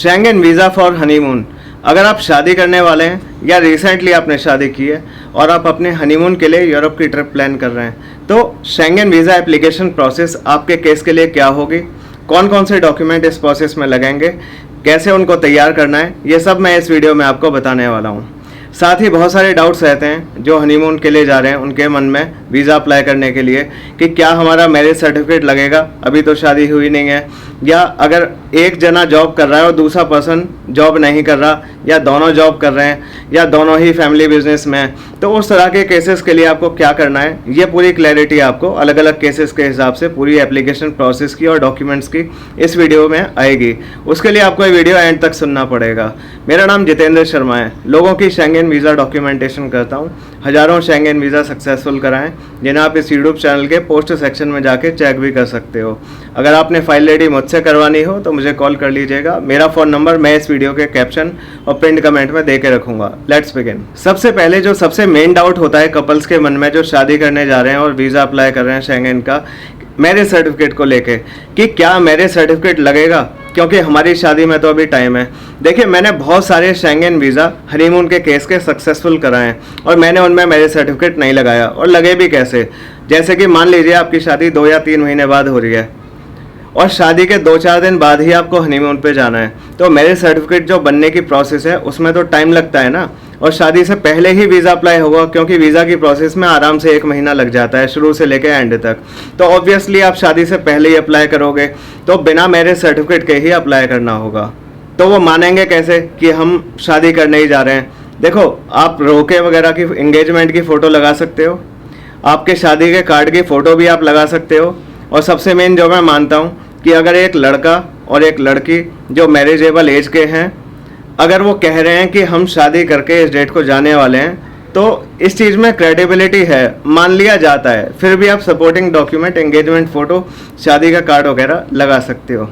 Schengen visa for honeymoon. अगर आप शादी करने वाले हैं या रिसेंटली आपने शादी की है और आप अपने हनीमून के लिए यूरोप की ट्रिप प्लान कर रहे हैं, तो शेंगेन वीज़ा एप्लीकेशन प्रोसेस आपके केस के लिए क्या होगी, कौन कौन से डॉक्यूमेंट इस प्रोसेस में लगेंगे, कैसे उनको तैयार करना है, ये सब मैं इस वीडियो में आपको बताने वाला हूँ। साथ ही बहुत सारे डाउट्स रहते हैं जो हनीमून के लिए जा रहे हैं उनके मन में वीज़ा अप्लाई करने के लिए कि क्या हमारा मैरिज सर्टिफिकेट लगेगा, अभी तो शादी हुई नहीं है, या अगर एक जना जॉब कर रहा है और दूसरा पर्सन जॉब नहीं कर रहा, या दोनों जॉब कर रहे हैं, या दोनों ही फैमिली बिजनेस में हैं, तो उस तरह के केसेस के लिए आपको क्या करना है, ये पूरी क्लैरिटी आपको अलग अलग केसेस के हिसाब से पूरी एप्लीकेशन प्रोसेस की और डॉक्यूमेंट्स की इस वीडियो में आएगी। उसके लिए आपको ये वीडियो एंड तक सुनना पड़ेगा। मेरा नाम जितेंद्र शर्मा है, लोगों की शेंगेन वीज़ा डॉक्यूमेंटेशन करता हूँ। हज़ारों शेंगेन वीज़ा सक्सेसफुल कराएं, जिन्हें आप इस यूट्यूब चैनल के पोस्ट सेक्शन में जाके चेक भी कर सकते हो। अगर आपने फाइल रेडी मुझसे करवानी हो तो मुझे कॉल कर लीजिएगा। मेरा फ़ोन नंबर मैं इस वीडियो के कैप्शन और पिन कमेंट में दे के रखूँगा। Let's begin. सबसे पहले जो सबसे मेन डाउट होता है कपल्स के मन में जो शादी करने जा रहे हैं और वीज़ा अप्लाई कर रहे हैं शेंगेन का, मैरिज सर्टिफिकेट को लेके कि क्या मैरिज सर्टिफिकेट लगेगा, क्योंकि हमारी शादी में तो अभी टाइम है। देखिए, मैंने बहुत सारे शेंगेन वीज़ा हनीमून के केस के सक्सेसफुल कराए हैं और मैंने उनमें मैरिज सर्टिफिकेट नहीं लगाया, और लगे भी कैसे। जैसे कि मान लीजिए आपकी शादी 2 या 3 महीने बाद हो रही है और शादी के 2-4 दिन बाद ही आपको हनीमून पे जाना है, तो मैरिज सर्टिफिकेट जो बनने की प्रोसेस है उसमें तो टाइम लगता है ना, और शादी से पहले ही वीज़ा अप्लाई होगा, क्योंकि वीज़ा की प्रोसेस में आराम से 1 महीना लग जाता है शुरू से लेकर एंड तक। तो ऑब्वियसली आप शादी से पहले ही अप्लाई करोगे, तो बिना मैरिज सर्टिफिकेट के ही अप्लाई करना होगा। तो वो मानेंगे कैसे कि हम शादी करने ही जा रहे हैं। देखो, आप रोके वगैरह की एंगेजमेंट की फ़ोटो लगा सकते हो, आपके शादी के कार्ड की फ़ोटो भी आप लगा सकते हो, और सबसे मेन जो मैं मानता हूँ कि अगर एक लड़का और एक लड़की जो मैरिजेबल एज के हैं, अगर वो कह रहे हैं कि हम शादी करके इस डेट को जाने वाले हैं, तो इस चीज़ में क्रेडिबिलिटी है, मान लिया जाता है। फिर भी आप सपोर्टिंग डॉक्यूमेंट, एंगेजमेंट फ़ोटो, शादी का कार्ड वगैरह लगा सकते हो।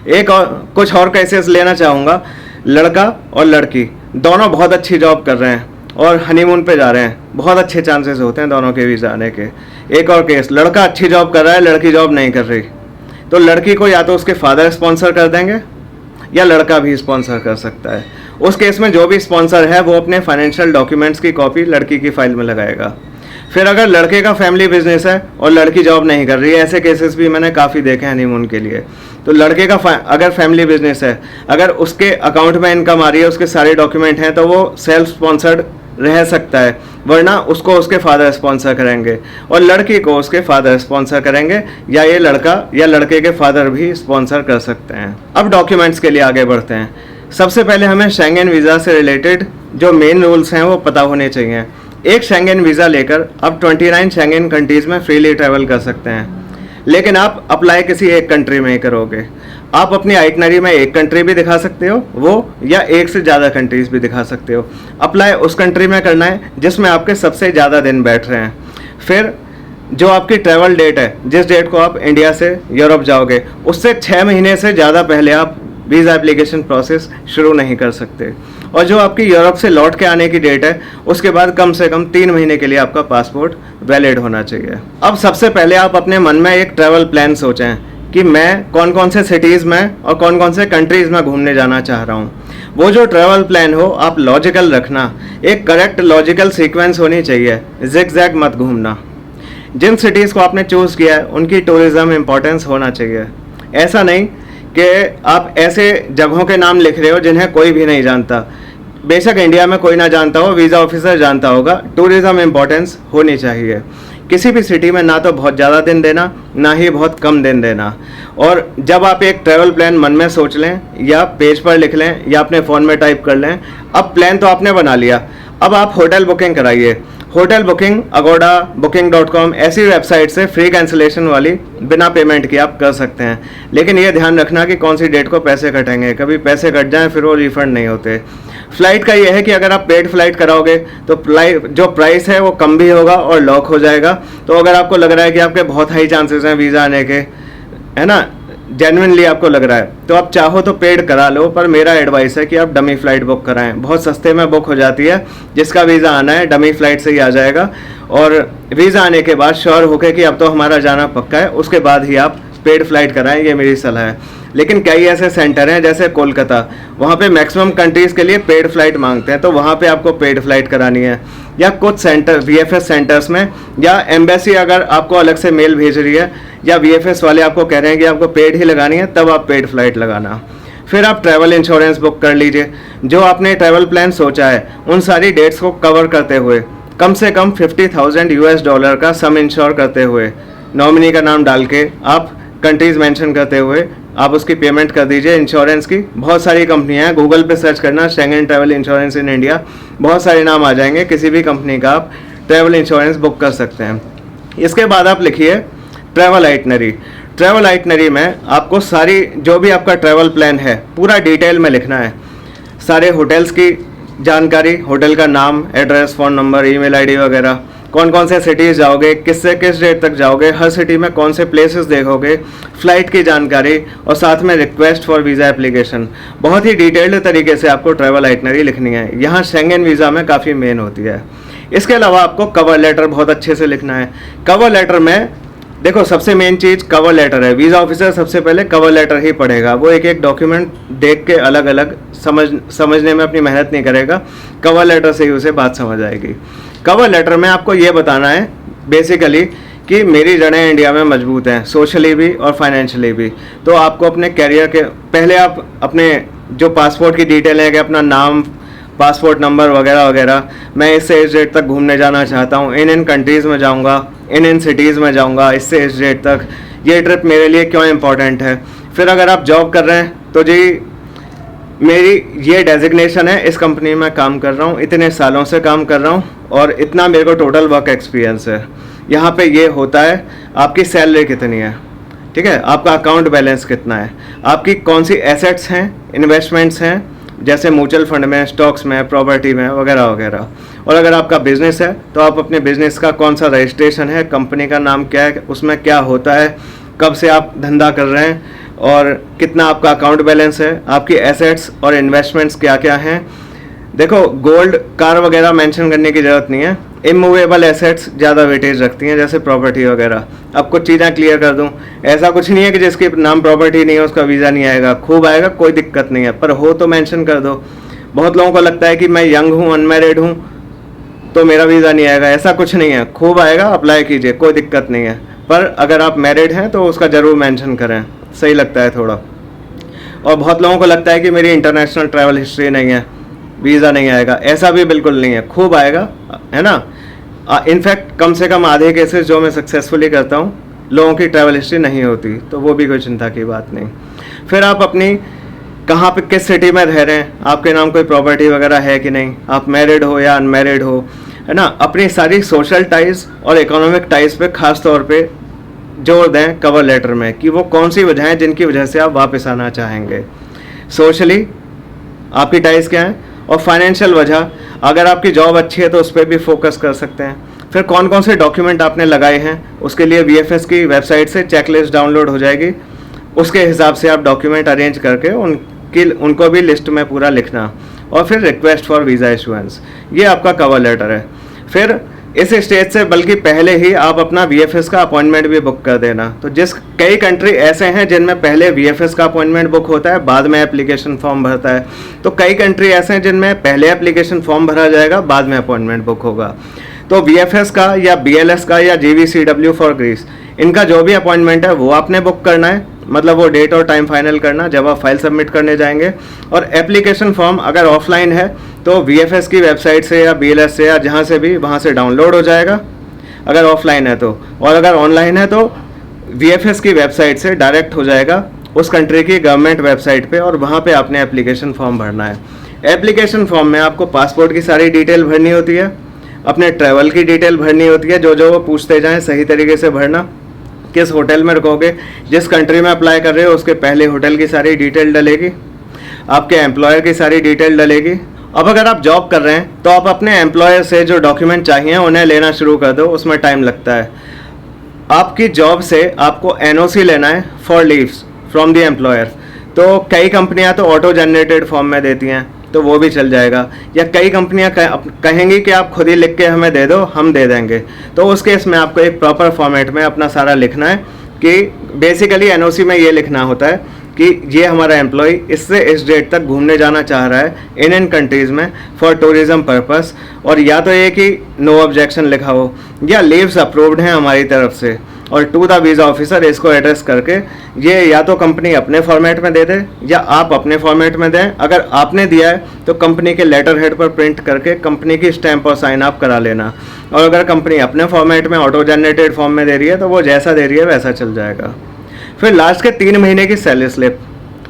एक और कुछ और केसेस लेना चाहूँगा। लड़का और लड़की दोनों बहुत अच्छी जॉब कर रहे हैं और हनीमून पे जा रहे हैं, बहुत अच्छे चांसेस होते हैं दोनों के वीज़ा आने के। एक और केस, लड़का अच्छी जॉब कर रहा है, लड़की जॉब नहीं कर रही, तो लड़की को या तो उसके फादर स्पॉन्सर कर देंगे या लड़का भी स्पॉन्सर कर सकता है। उस केस में जो भी स्पॉन्सर है वो अपने फाइनेंशियल डॉक्यूमेंट्स की कॉपी लड़की की फाइल में लगाएगा। फिर अगर लड़के का फैमिली बिजनेस है और लड़की जॉब नहीं कर रही है, ऐसे केसेस भी मैंने काफ़ी देखे हैं हनीमून के लिए। तो लड़के का अगर फैमिली बिजनेस है, अगर उसके अकाउंट में इनकम आ रही है, उसके सारे डॉक्यूमेंट हैं, तो वो सेल्फ स्पॉन्सर्ड रह सकता है, वरना उसको उसके फादर स्पॉन्सर करेंगे और लड़की को उसके फादर स्पॉन्सर करेंगे, या ये लड़का या लड़के के फादर भी स्पॉन्सर कर सकते हैं। अब डॉक्यूमेंट्स के लिए आगे बढ़ते हैं। सबसे पहले हमें शेंगेन वीज़ा से रिलेटेड जो मेन रूल्स हैं वो पता होने चाहिए। एक शेंगेन वीज़ा लेकर आप 29 शेंगेन कंट्रीज़ में फ्रीली ट्रैवल कर सकते हैं, लेकिन आप अप्लाई किसी एक कंट्री में ही करोगे। आप अपनी आइटनरी में एक कंट्री भी दिखा सकते हो वो, या एक से ज़्यादा कंट्रीज़ भी दिखा सकते हो। अप्लाई उस कंट्री में करना है जिसमें आपके सबसे ज़्यादा दिन बैठ रहे हैं। फिर जो आपकी ट्रैवल डेट है, जिस डेट को आप इंडिया से यूरोप जाओगे, उससे 6 महीने से ज़्यादा पहले आप वीज़ा एप्लीकेशन प्रोसेस शुरू नहीं कर सकते। और जो आपकी यूरोप से लौट के आने की डेट है, उसके बाद कम से कम 3 महीने के लिए आपका पासपोर्ट वैलिड होना चाहिए। अब सबसे पहले आप अपने मन में एक ट्रैवल प्लान सोचें कि मैं कौन कौन से सिटीज़ में और कौन कौन से कंट्रीज़ में घूमने जाना चाह रहा हूँ। वो जो ट्रैवल प्लान हो आप लॉजिकल रखना, एक करेक्ट लॉजिकल सीक्वेंस होनी चाहिए, जिग-जैग मत घूमना। जिन सिटीज़ को आपने चूज़ किया है उनकी टूरिज़्म इम्पोर्टेंस होना चाहिए। ऐसा नहीं कि आप ऐसे जगहों के नाम लिख रहे हो जिन्हें कोई भी नहीं जानता। बेशक इंडिया में कोई ना जानता हो, वीज़ा ऑफिसर जानता होगा, टूरिज़्म इम्पोर्टेंस होनी चाहिए। किसी भी सिटी में ना तो बहुत ज़्यादा दिन देना, ना ही बहुत कम दिन देना। और जब आप एक ट्रैवल प्लान मन में सोच लें या पेज पर लिख लें या अपने फ़ोन में टाइप कर लें, अब प्लान तो आपने बना लिया, अब आप होटल बुकिंग कराइए। होटल बुकिंग अगोडा, booking.com ऐसी वेबसाइट से फ्री कैंसिलेशन वाली बिना पेमेंट के आप कर सकते हैं। लेकिन ये ध्यान रखना कि कौन सी डेट को पैसे कटेंगे, कभी पैसे कट जाएं फिर वो रिफ़ंड नहीं होते। फ़्लाइट का ये है कि अगर आप पेड फ्लाइट कराओगे तो जो प्राइस है वो कम भी होगा और लॉक हो जाएगा। तो अगर आपको लग रहा है कि आपके बहुत हाई चांसेस हैं वीज़ा आने के, है ना, जेन्युइनली आपको लग रहा है, तो आप चाहो तो पेड करा लो, पर मेरा एडवाइस है कि आप डमी फ़्लाइट बुक कराएं। बहुत सस्ते में बुक हो जाती है, जिसका वीज़ा आना है डमी फ़्लाइट से ही आ जाएगा। और वीज़ा आने के बाद श्योर होकर कि अब तो हमारा जाना पक्का है, उसके बाद ही आप पेड फ्लाइट कराएं, ये मेरी सलाह है। लेकिन कई ऐसे सेंटर हैं जैसे कोलकाता, वहाँ पे मैक्सिमम कंट्रीज़ के लिए पेड फ्लाइट मांगते हैं, तो वहाँ पे आपको पेड फ्लाइट करानी है। या कुछ सेंटर VFS सेंटर्स में, या एम्बेसी अगर आपको अलग से मेल भेज रही है, या VFS वाले आपको कह रहे हैं कि आपको पेड ही लगानी है, तब आप पेड फ्लाइट लगाना। फिर आप ट्रैवल इंश्योरेंस बुक कर लीजिए। जो आपने ट्रैवल प्लान सोचा है उन सारी डेट्स को कवर करते हुए कम से कम $50,000 का सम इंश्योर करते हुए, नॉमिनी का नाम डाल के, आप कंट्रीज मेंशन करते हुए आप उसकी पेमेंट कर दीजिए इंश्योरेंस की। बहुत सारी कंपनियां हैं, गूगल पे सर्च करना Schengen travel insurance in India, बहुत सारे नाम आ जाएंगे, किसी भी कंपनी का आप ट्रैवल इंश्योरेंस बुक कर सकते हैं। इसके बाद आप लिखिए ट्रैवल आइटनरी। ट्रैवल आइटनरी में आपको सारी जो भी आपका ट्रैवल प्लान है पूरा डिटेल में लिखना है। सारे होटल्स की जानकारी, होटल का नाम, address, phone number, email ID वगैरह, कौन कौन से सिटीज़ जाओगे, किस से किस डेट तक जाओगे, हर सिटी में कौन से प्लेसेस देखोगे, फ़्लाइट की जानकारी, और साथ में रिक्वेस्ट फॉर वीज़ा एप्लीकेशन। बहुत ही डिटेल्ड तरीके से आपको ट्रैवल आइटनरी लिखनी है। यहाँ शेंगेन वीज़ा में काफ़ी मेन होती है। इसके अलावा आपको कवर लेटर बहुत अच्छे से लिखना है। कवर लेटर में देखो सबसे मेन चीज़ कवर लेटर है। वीज़ा ऑफिसर सबसे पहले कवर लेटर ही पढ़ेगा, वो एक एक डॉक्यूमेंट देख के अलग अलग समझने में अपनी मेहनत नहीं करेगा। कवर लेटर से ही उसे बात समझ आएगी। कवर लेटर में आपको ये बताना है बेसिकली कि मेरी जड़ें इंडिया में मजबूत हैं, सोशली भी और फाइनेंशियली भी। तो आपको अपने कैरियर के पहले आप अपने जो पासपोर्ट की डिटेल है कि अपना नाम, पासपोर्ट नंबर वगैरह वगैरह, मैं इससे इस डेट तक घूमने जाना चाहता हूँ, इन कंट्रीज़ में जाऊँगा, इन सिटीज़ में जाऊँगा, इससे इस डेट तक, ये ट्रिप मेरे लिए क्यों इम्पोर्टेंट है। फिर अगर आप जॉब कर रहे हैं तो जी मेरी ये डेजिग्नेशन है, इस कंपनी में काम कर रहा हूँ, इतने सालों से काम कर रहा हूँ और इतना मेरे को टोटल वर्क एक्सपीरियंस है, यहाँ पे ये होता है, आपकी सैलरी कितनी है, ठीक है, आपका अकाउंट बैलेंस कितना है, आपकी कौन सी एसेट्स हैं, इन्वेस्टमेंट्स हैं, जैसे म्यूचुअल फंड में, स्टॉक्स में, प्रॉपर्टी में वगैरह वगैरह। और अगर आपका बिजनेस है तो आप अपने बिजनेस का कौन सा रजिस्ट्रेशन है, कंपनी का नाम क्या है, उसमें क्या होता है, कब से आप धंधा कर रहे हैं और कितना आपका अकाउंट बैलेंस है, आपकी एसेट्स और इन्वेस्टमेंट्स क्या क्या हैं। देखो गोल्ड, कार वगैरह मेंशन करने की ज़रूरत नहीं है, इमूवेबल एसेट्स ज़्यादा वेटेज रखती हैं जैसे प्रॉपर्टी वगैरह। अब कुछ चीज़ें क्लियर कर दूं, ऐसा कुछ नहीं है कि जिसके नाम प्रॉपर्टी नहीं है उसका वीज़ा नहीं आएगा, खूब आएगा, कोई दिक्कत नहीं है, पर हो तो मेंशन कर दो। बहुत लोगों को लगता है कि मैं यंग हूँ, अनमैरिड हूँ तो मेरा वीज़ा नहीं आएगा, ऐसा कुछ नहीं है, खूब आएगा, अप्लाई कीजिए, कोई दिक्कत नहीं है। पर अगर आप मैरिड हैं तो उसका ज़रूर मेंशन करें, सही लगता है थोड़ा। और बहुत लोगों को लगता है कि मेरी इंटरनेशनल ट्रैवल हिस्ट्री नहीं है, वीज़ा नहीं आएगा, ऐसा भी बिल्कुल नहीं है, खूब आएगा, है ना। इनफैक्ट कम से कम आधे केसेस जो मैं सक्सेसफुली करता हूँ लोगों की ट्रैवल हिस्ट्री नहीं होती, तो वो भी कोई चिंता की बात नहीं। फिर आप अपनी कहाँ पे किस सिटी में रह रहे हैं, आपके नाम कोई प्रॉपर्टी वगैरह है कि नहीं, आप मैरिड हो या अनमैरिड हो, है ना। अपनी सारी सोशल टाइज और इकोनॉमिक टाइज पे खास तौर पे जोर दें कवर लेटर में कि वो कौन सी वजह हैं जिनकी वजह से आप वापस आना चाहेंगे। सोशली आपकी टाइज क्या है, और फाइनेंशियल वजह, अगर आपकी जॉब अच्छी है तो उस पर भी फोकस कर सकते हैं। फिर कौन कौन से डॉक्यूमेंट आपने लगाए हैं उसके लिए VFS की वेबसाइट से चेकलिस्ट डाउनलोड हो जाएगी, उसके हिसाब से आप डॉक्यूमेंट अरेंज करके उनको भी लिस्ट में पूरा लिखना। और फिर रिक्वेस्ट फॉर वीज़ा इशुएंस, ये आपका कवर लेटर है। फिर इस स्टेज से बल्कि पहले ही आप अपना VFS का अपॉइंटमेंट भी बुक कर देना। तो कई कंट्री ऐसे हैं जिनमें पहले VFS का अपॉइंटमेंट बुक होता है, बाद में एप्लीकेशन फॉर्म भरता है। तो कई कंट्री ऐसे हैं जिनमें पहले एप्लीकेशन फॉर्म भरा जाएगा, बाद में अपॉइंटमेंट बुक होगा। तो VFS का या BLS का या GVCW फॉर ग्रीस, इनका जो भी अपॉइंटमेंट है वो आपने बुक करना है, मतलब वो डेट और टाइम फाइनल करना जब आप फाइल सबमिट करने जाएंगे। और एप्लीकेशन फॉर्म अगर ऑफलाइन है तो VFS की वेबसाइट से या BLS से या जहाँ से भी, वहाँ से डाउनलोड हो जाएगा अगर ऑफलाइन है तो, और अगर ऑनलाइन है तो VFS की वेबसाइट से डायरेक्ट हो जाएगा उस कंट्री की गवर्नमेंट वेबसाइट पे, और वहाँ पे आपने एप्लीकेशन फॉर्म भरना है। एप्लीकेशन फॉर्म में आपको पासपोर्ट की सारी डिटेल भरनी होती है, अपने ट्रैवल की डिटेल भरनी होती है, जो वो पूछते जाएँ सही तरीके से भरना। किस होटल में रुकोगे, जिस कंट्री में अप्लाई कर रहे हो उसके पहले होटल की सारी डिटेल डलेगी, आपके एम्प्लॉयर की सारी डिटेल डलेगी। अब अगर आप जॉब कर रहे हैं तो आप अपने एम्प्लॉयर से जो डॉक्यूमेंट चाहिए उन्हें लेना शुरू कर दो, उसमें टाइम लगता है। आपकी जॉब से आपको NOC लेना है for leaves from the employer. तो कई कंपनियां तो ऑटो जनरेटेड फॉर्म में देती हैं, तो वो भी चल जाएगा, या कई कंपनियां कहेंगी कि आप खुद ही लिख के हमें दे दो, हम दे देंगे। तो उस केस में आपको एक प्रॉपर फॉर्मेट में अपना सारा लिखना है कि बेसिकली एनओसी में ये लिखना होता है कि ये हमारा एम्प्लॉय इससे इस डेट तक घूमने जाना चाह रहा है इन कंट्रीज़ में फॉर टूरिज्म पर्पस, और या तो ये कि नो ऑब्जेक्शन लिखा हो या लीव्स अप्रूव्ड हैं हमारी तरफ से, और टू द वीज़ा ऑफिसर इसको एड्रेस करके ये या तो कंपनी अपने फॉर्मेट में दे दे या आप अपने फॉर्मेट में दें। अगर आपने दिया है तो कंपनी के लेटर हेड पर प्रिंट करके कंपनी की स्टैंप और साइन आप करा लेना, और अगर कंपनी अपने फॉर्मेट में ऑटो जनरेटेड फॉर्म में दे रही है तो वो जैसा दे रही है वैसा चल जाएगा। फिर लास्ट के 3 महीने की सैलरी स्लिप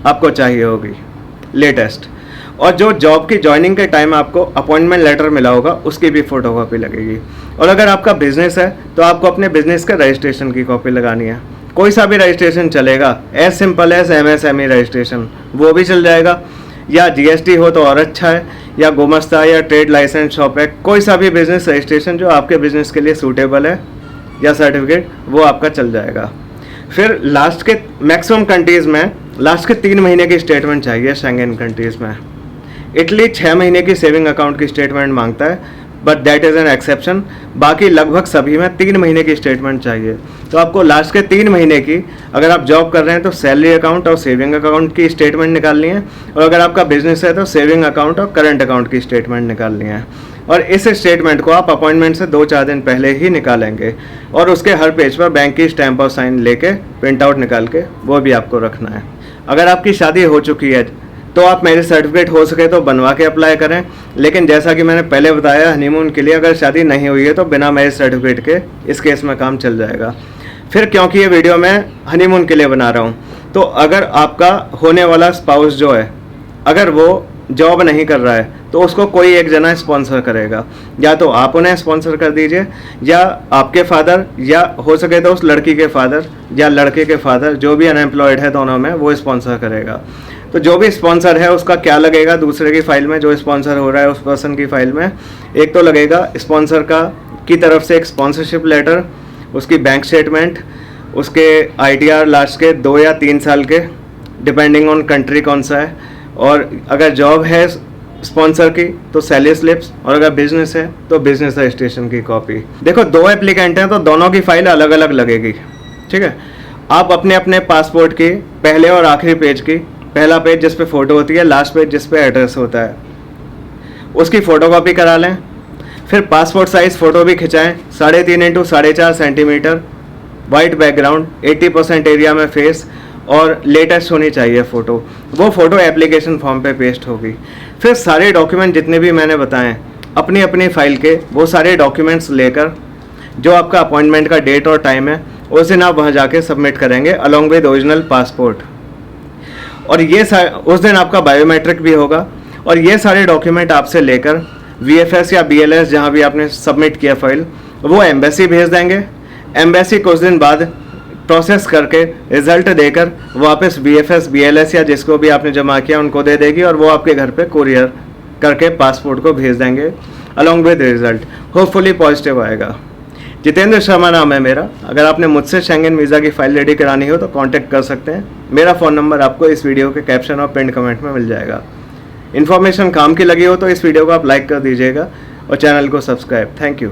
आपको चाहिए होगी लेटेस्ट, और जो जॉब की ज्वाइनिंग के टाइम आपको अपॉइंटमेंट लेटर मिला होगा उसकी भी फोटोकॉपी लगेगी। और अगर आपका बिजनेस है तो आपको अपने बिजनेस के रजिस्ट्रेशन की कॉपी लगानी है, कोई सा भी रजिस्ट्रेशन चलेगा, as simple as MSME registration वो भी चल जाएगा, या GST हो तो और अच्छा है, या गुमस्ता या ट्रेड लाइसेंस शॉप एक्ट, कोई सा भी बिजनेस रजिस्ट्रेशन जो आपके बिजनेस के लिए सूटेबल है या सर्टिफिकेट वो आपका चल जाएगा। फिर लास्ट के मैक्सिमम कंट्रीज़ में लास्ट के 3 महीने की स्टेटमेंट चाहिए शेंगेन कंट्रीज़ में। इटली 6 महीने की सेविंग अकाउंट की स्टेटमेंट मांगता है, but that is an exception. बाकी लगभग सभी में 3 महीने की स्टेटमेंट चाहिए। तो आपको लास्ट के 3 महीने की, अगर आप जॉब कर रहे हैं तो सैलरी अकाउंट और सेविंग अकाउंट की स्टेटमेंट निकालनी है, और अगर आपका बिजनेस है तो सेविंग अकाउंट और करंट अकाउंट की स्टेटमेंट निकालनी है। और इस स्टेटमेंट को आप अपॉइंटमेंट से 2-4 दिन पहले ही निकालेंगे, और उसके हर पेज पर बैंक की स्टैंप और साइन लेके प्रिंट आउट निकाल के वो भी आपको रखना है। अगर आपकी शादी हो चुकी है तो आप मैरिज सर्टिफिकेट हो सके तो बनवा के अप्लाई करें, लेकिन जैसा कि मैंने पहले बताया हनीमून के लिए अगर शादी नहीं हुई है तो बिना मैरिज सर्टिफिकेट के इस केस में काम चल जाएगा। फिर क्योंकि ये वीडियो मैं हनीमून के लिए बना रहा हूँ, तो अगर आपका होने वाला स्पाउस जो है अगर वो जॉब नहीं कर रहा है तो उसको कोई एक जना स्पॉन्सर करेगा, या तो आप उन्हें स्पॉन्सर कर दीजिए या आपके फादर, या हो सके तो उस लड़की के फादर या लड़के के फादर, जो भी अनएम्प्लॉयड है दोनों में, वो स्पॉन्सर करेगा। तो जो भी स्पॉन्सर है उसका क्या लगेगा दूसरे की फाइल में, जो स्पॉन्सर हो रहा है उस पर्सन की फाइल में, एक तो लगेगा स्पॉन्सर की तरफ से एक स्पॉन्सरशिप लेटर, उसकी बैंक स्टेटमेंट, उसके ITR लास्ट के 2 या 3 साल के डिपेंडिंग ऑन कंट्री कौन सा है, और अगर जॉब है स्पॉन्सर की तो सैलरी स्लिप्स, और अगर बिजनेस है तो बिजनेस रजिस्ट्रेशन की कॉपी। देखो 2 एप्लीकेंट हैं तो दोनों की फाइल अलग अलग लगेगी, ठीक है। आप अपने अपने पासपोर्ट की पहले और आखिरी पेज की, पहला पेज जिस पे फ़ोटो होती है, लास्ट पेज जिस पे एड्रेस होता है, उसकी फ़ोटोकॉपी करा लें। फिर पासपोर्ट साइज़ फ़ोटो भी खिंचाएँ, 3.5 x 4.5 centimetre, white background, 80% area में फेस, और लेटेस्ट होनी चाहिए फ़ोटो। वो फ़ोटो एप्लीकेशन फॉर्म पे पेस्ट होगी। फिर सारे डॉक्यूमेंट जितने भी मैंने बताएं अपनी अपनी फाइल के, वो सारे डॉक्यूमेंट्स लेकर जो आपका अपॉइंटमेंट का डेट और टाइम है उस दिन आप वहाँ जाके सबमिट करेंगे अलॉन्ग विद ओरिजिनल पासपोर्ट। और ये उस दिन आपका बायोमेट्रिक भी होगा, और ये सारे डॉक्यूमेंट आपसे लेकर VFS या BLS जहाँ भी आपने सबमिट किया फाइल, वो एम्बेसी भेज देंगे। एम्बेसी कुछ दिन बाद प्रोसेस करके रिजल्ट देकर वापस VFS BLS या जिसको भी आपने जमा किया उनको दे देगी, और वो आपके घर पे कुरियर करके पासपोर्ट को भेज देंगे along with result. Hopefully positive आएगा। जितेंद्र शर्मा नाम है मेरा। अगर आपने मुझसे शेंगेन वीज़ा की फ़ाइल रेडी करानी हो तो कांटेक्ट कर सकते हैं। मेरा फ़ोन नंबर आपको इस वीडियो के कैप्शन और पिन कमेंट में मिल जाएगा। इन्फॉर्मेशन काम की लगी हो तो इस वीडियो को आप लाइक कर दीजिएगा और चैनल को सब्सक्राइब। Thank you.